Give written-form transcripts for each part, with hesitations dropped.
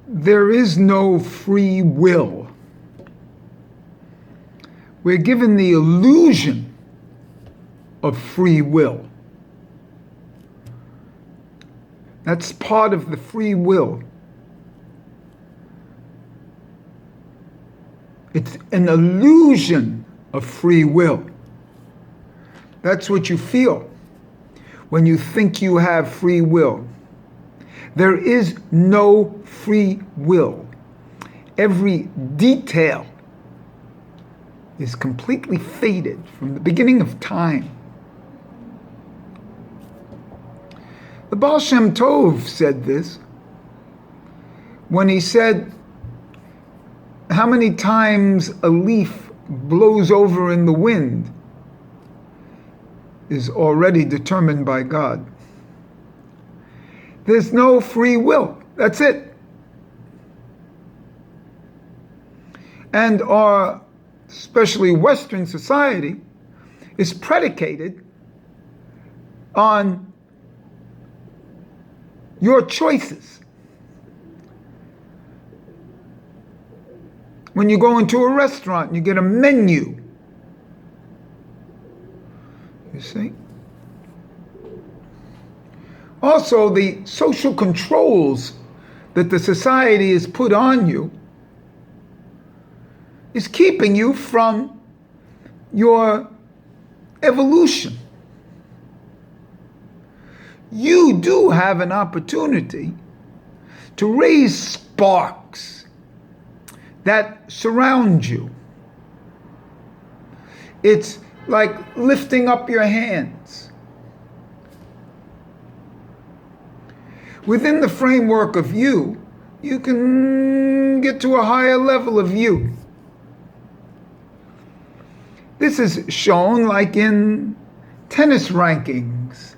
there is no free will. We're given the illusion of free will. That's part of the free will. It's an illusion of free will. That's what you feel when you think you have free will. There is no free will. Every detail is completely fated from the beginning of time. The Baal Shem Tov said this when he said, how many times a leaf blows over in the wind is already determined by God. There's no free will. That's it. And our, especially Western society, is predicated on your choices. When you go into a restaurant and you get a menu, you see? Also, the social controls that the society has put on you is keeping you from your evolution. You do have an opportunity to raise sparks that surround you. It's like lifting up your hands. Within the framework of you, you can get to a higher level of you. This is shown like in tennis rankings.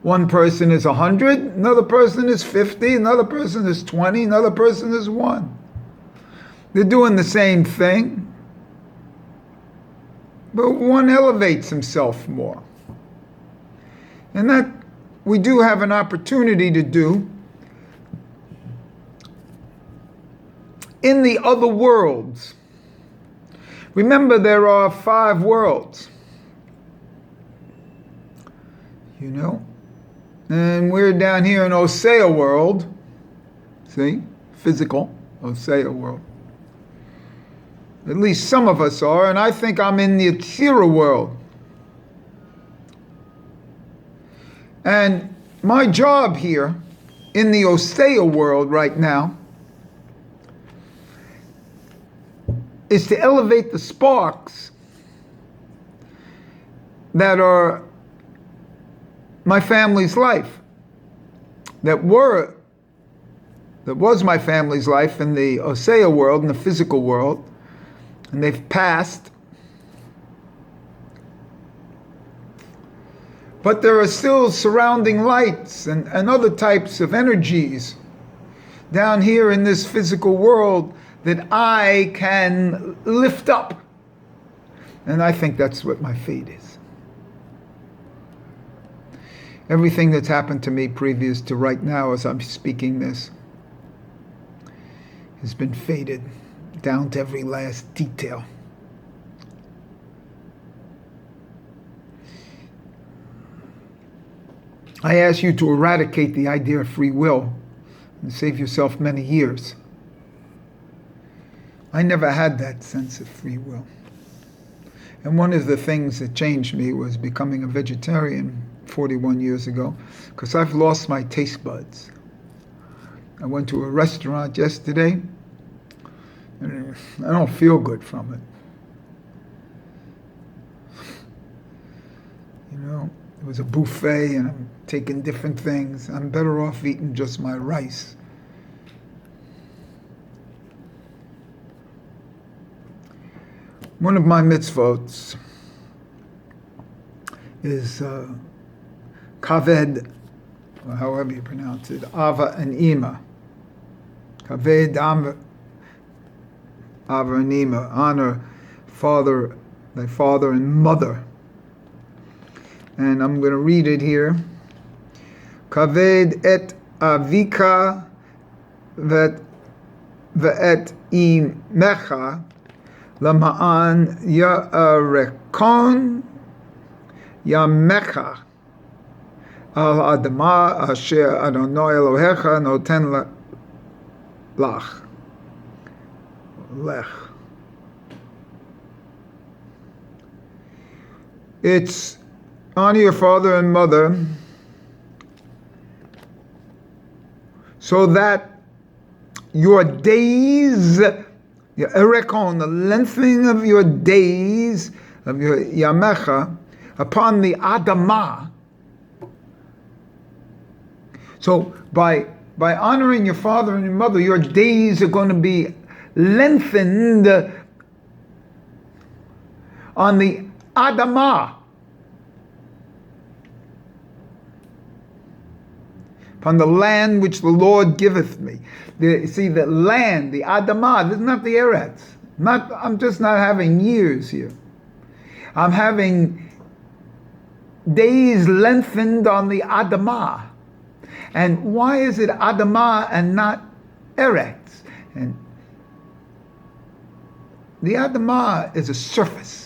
One person is 100, another person is 50, another person is 20, another person is 1. They're doing the same thing, but one elevates himself more. And that we do have an opportunity to do in the other worlds. Remember, there are 5 worlds. You know? And we're down here in Osea world. See? Physical Osea world. At least some of us are, and I think I'm in the Atzira world. And my job here in the Osea world right now is to elevate the sparks that are my family's life, that was my family's life in the Osea world, in the physical world, and they've passed. But there are still surrounding lights and other types of energies down here in this physical world that I can lift up. And I think that's what my fate is. Everything that's happened to me previous to right now as I'm speaking this has been fated down to every last detail. I ask you to eradicate the idea of free will and save yourself many years. I never had that sense of free will. And one of the things that changed me was becoming a vegetarian 41 years ago, because I've lost my taste buds. I went to a restaurant yesterday, and I don't feel good from it. You know, it was a buffet, and I'm taking different things. I'm better off eating just my rice. One of my mitzvot is kaved, or however you pronounce it, Ava and Ima. Kaved, Ava and Ima. Honor thy father and mother. And I'm going to read it here. Kaved et avika ואת אימך למען יארקון ימיך על האדמה אשר אדוני אלוהיך נותן לך. It's honor your father and mother so that your days, your erekon, the lengthening of your days, of your yamecha, upon the Adamah. So by honoring your father and your mother, your days are going to be lengthened on the Adamah, upon the land which the Lord giveth me. See, the land, the Adamah, this is not the Eretz. I'm just not having years here. I'm having days lengthened on the Adamah. And why is it Adamah and not Eretz? And the Adamah is a surface.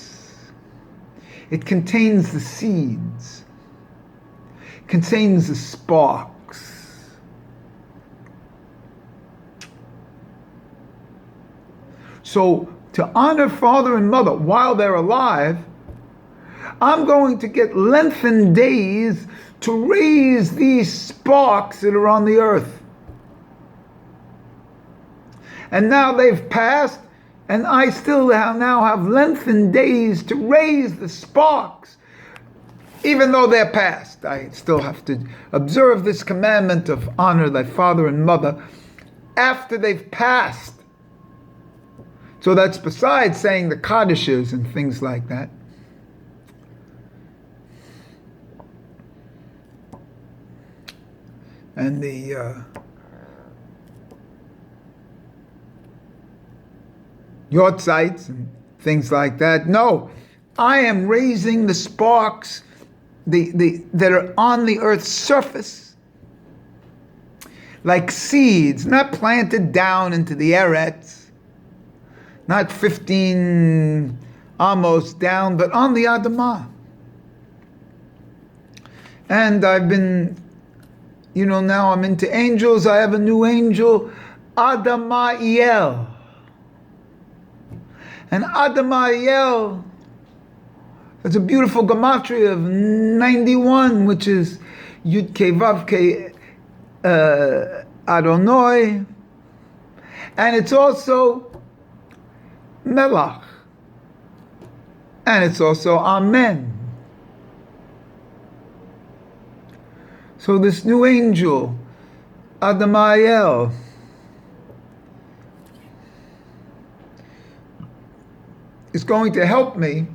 It contains the seeds, contains the sparks. So to honor father and mother while they're alive, I'm going to get lengthened days to raise these sparks that are on the earth. And now they've passed, and I still now have lengthened days to raise the sparks. Even though they're past, I still have to observe this commandment of honor thy father and mother after they've passed. So that's besides saying the Kaddishes and things like that. And the Yortzites and things like that. No, I am raising the sparks that are on the earth's surface, like seeds, not planted down into the Eretz, not 15 amos down, but on the Adamah. And I've been, now I'm into angels. I have a new angel, Adamael. And Adamael, it's a beautiful gematria of 91, which is Yud Kei Vav Kei Adonai. And it's also Melach. And it's also Amen. So this new angel, Adamael, is going to help me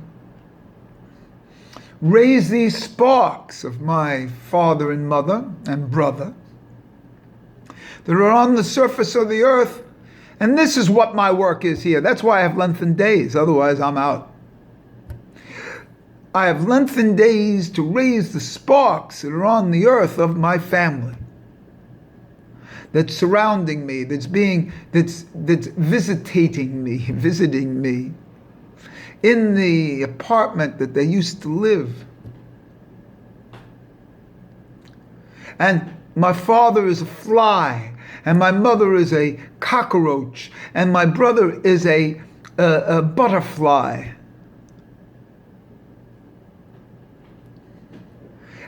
raise these sparks of my father and mother and brother that are on the surface of the earth. And this is what my work is here. That's why I have lengthened days. Otherwise, I'm out. I have lengthened days to raise the sparks that are on the earth of my family, that's surrounding me, that's visiting me in the apartment that they used to live. And my father is a fly, and my mother is a cockroach, and my brother is a butterfly.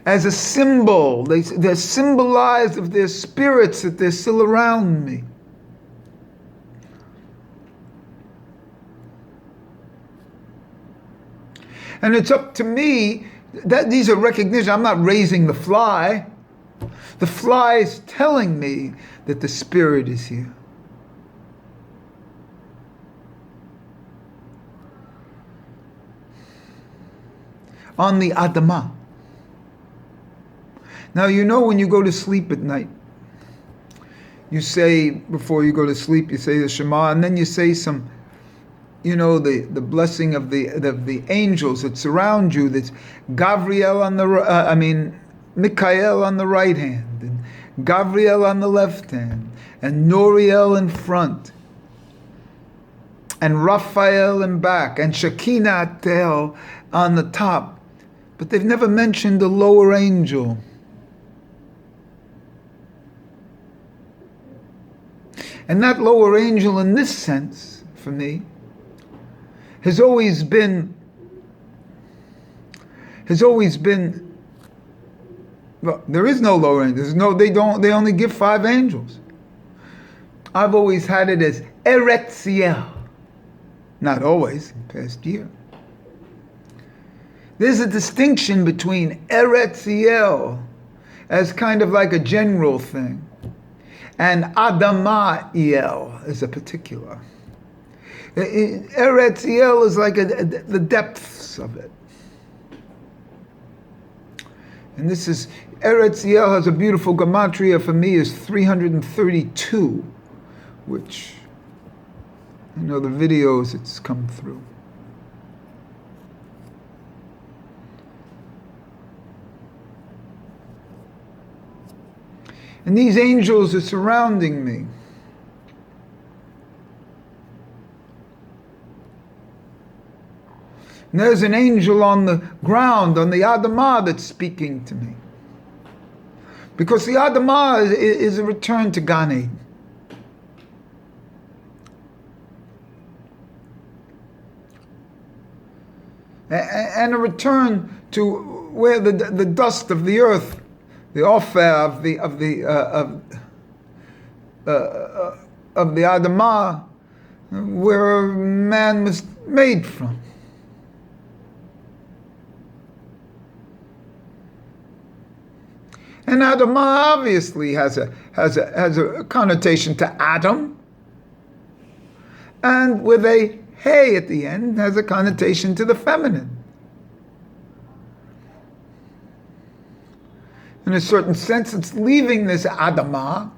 As a symbol, they're symbolized of their spirits that they're still around me. And it's up to me, that these are recognition. I'm not raising the fly. The fly is telling me that the spirit is here. On the Adamah. Now, when you go to sleep at night, you say, before you go to sleep, you say the Shema, and then you say some, the blessing of the angels that surround you. That's Gavriel on the Mikael on the right hand, and Gabriel on the left hand, and Noriel in front, and Raphael in back, and Shekinah Tel on the top. But they've never mentioned the lower angel. And that lower angel, in this sense, for me, has always been, well, there is no lower angel. They only give 5 angels. I've always had it as Eretziel. Not always, past year. There's a distinction between Eretziel as kind of like a general thing, and Adamael is a particular. Eretziel is like the depths of it. And this is, Eretziel has a beautiful gematria for me, is 332, which, you know, the videos it's come through. And these angels are surrounding me. And there's an angel on the ground, on the Adamah, that's speaking to me. Because the Adamah is a return to Gan Eden. And a return to where the dust of the earth, the Ophir of the Adamah, where man was made from. And Adamah obviously has a connotation to Adam, and with a hey at the end has a connotation to the feminine. In a certain sense, it's leaving this Adamah.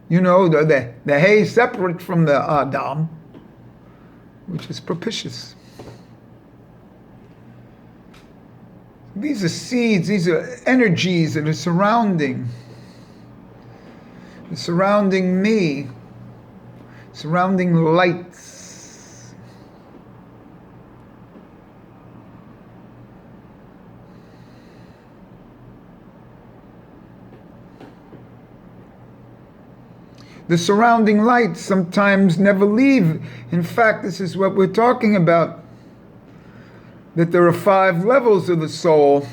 You know, the hay separate from the Adam, which is propitious. These are seeds, these are energies that are surrounding me, surrounding lights. The surrounding lights sometimes never leave. In fact, this is what we're talking about. That there are 5 levels of the soul.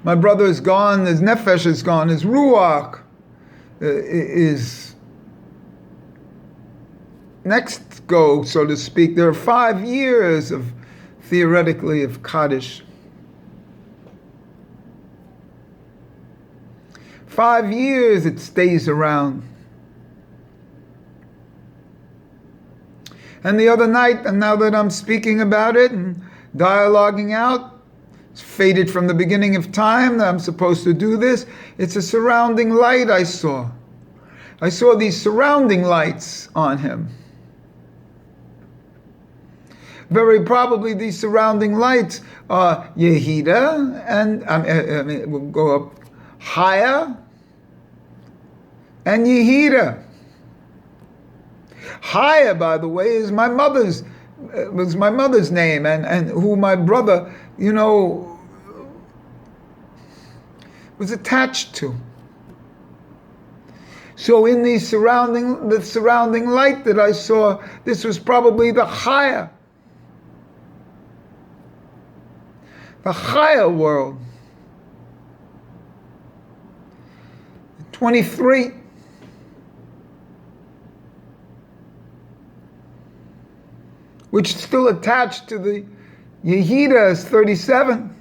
My brother is gone, his nefesh is gone, his ruach is next go, so to speak. There are 5 years of, theoretically, of Kaddish. 5 years it stays around. And the other night, and now that I'm speaking about it and dialoguing out, it's fated from the beginning of time that I'm supposed to do this. It's a surrounding light I saw. I saw these surrounding lights on him. Very probably these surrounding lights are Yehida, and I mean, we'll go up higher, and Yehida. Haya, by the way, is my mother's, was my mother's name, and who my brother, you know, was attached to. So in the surrounding light that I saw, this was probably the Chaya world. 23. Which is still attached to the Yehida as 37.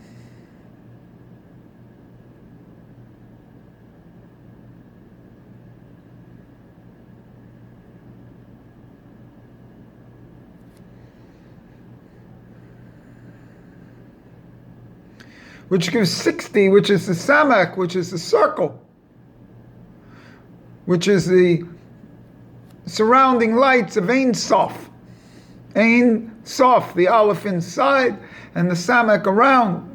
Which gives 60, which is the Samak, which is the circle, which is the surrounding lights of Ein Sof. Ein Sof, the Aleph inside, and the Samak around.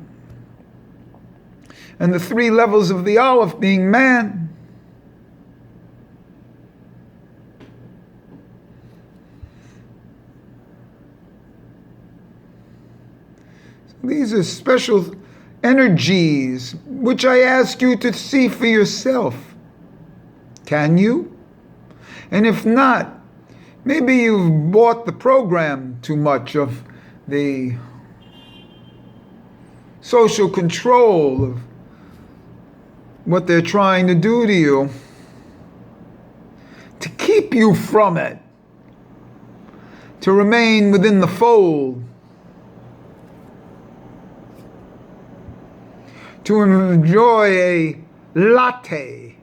and the 3 levels of the Aleph being man. These are special energies which I ask you to see for yourself. Can you? And if not, maybe you've bought the program too much of the social control of what they're trying to do to you to keep you from it, to remain within the fold, to enjoy a latte,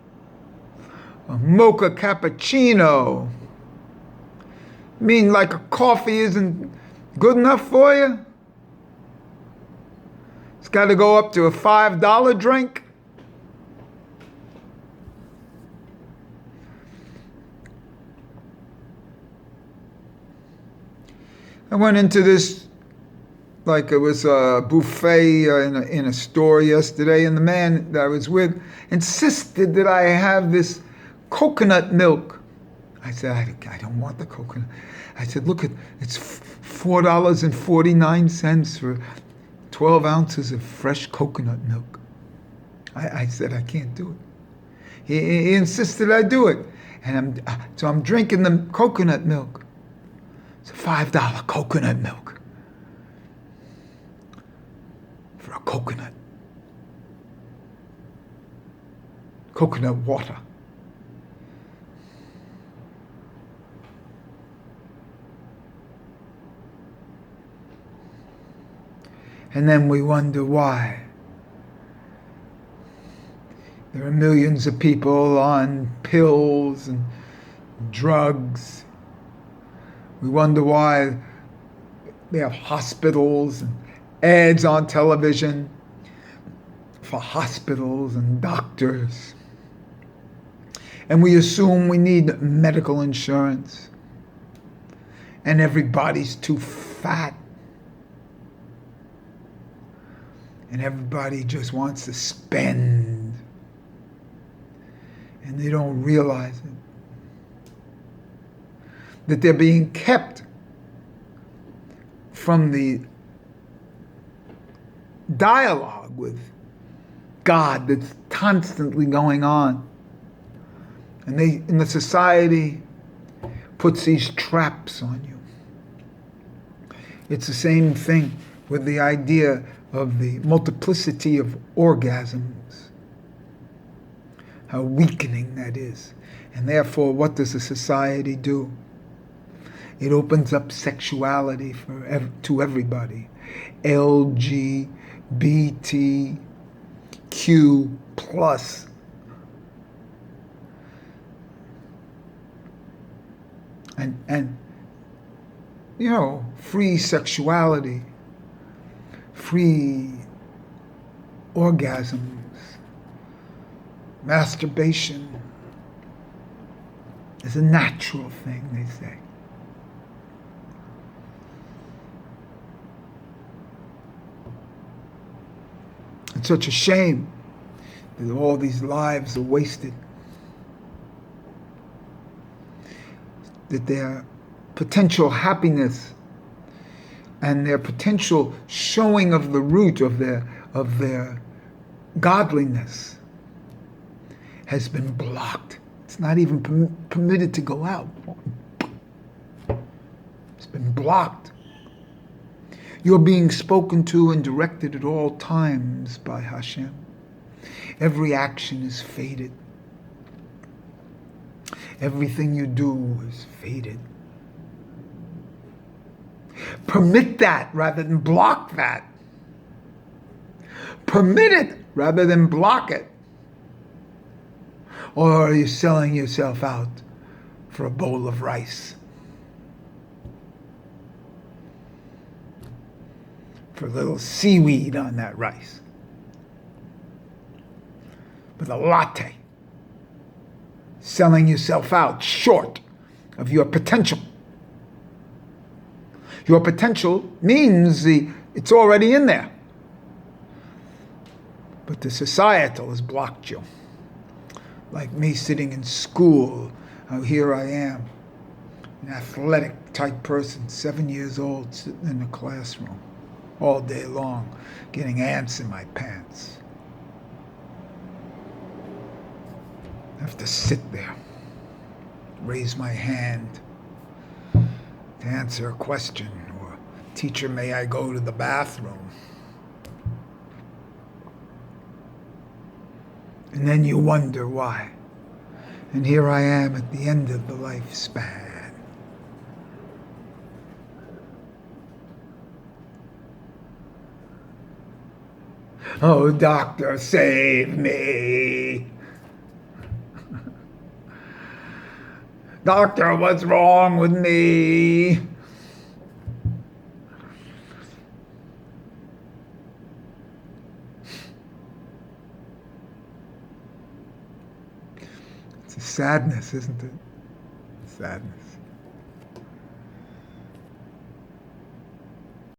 a mocha cappuccino. Mean like a coffee isn't good enough for you? It's got to go up to a $5 drink? I went into this like it was a buffet in a store yesterday, and the man that I was with insisted that I have this coconut milk. I said, I don't want the coconut. I said, look, it's $4.49 for 12 ounces of fresh coconut milk. I said, I can't do it. He insisted I do it. And I'm drinking the coconut milk. It's a $5 coconut milk. For a coconut. Coconut water. And then we wonder why. There are millions of people on pills and drugs. We wonder why they have hospitals and ads on television for hospitals and doctors. And we assume we need medical insurance. And everybody's too fat. And everybody just wants to spend. And they don't realize it. That they're being kept from the dialogue with God that's constantly going on. And the society puts these traps on you. It's the same thing with the idea of the multiplicity of orgasms. How weakening that is. And therefore, what does a society do? It opens up sexuality to everybody. LGBTQ plus. And you know, free sexuality, free orgasms, masturbation is a natural thing, they say. It's such a shame that all these lives are wasted. That their potential happiness and their potential showing of the root of their godliness has been blocked. It's not even permitted to go out. It's been blocked. You're being spoken to and directed at all times by Hashem. Every action is fated. Everything you do is fated. Permit that rather than block that. Permit it rather than block it. Or are you selling yourself out for a bowl of rice? For a little seaweed on that rice. With a latte. Selling yourself out short of your potential. Your potential means it's already in there. But the societal has blocked you. Like me sitting in school, here I am, an athletic type person, 7 years old, sitting in the classroom all day long, getting ants in my pants. I have to sit there, raise my hand to answer a question, or, teacher, may I go to the bathroom? And then you wonder why. And here I am at the end of the lifespan. Oh, doctor, save me. Doctor, what's wrong with me? It's a sadness, isn't it? Sadness.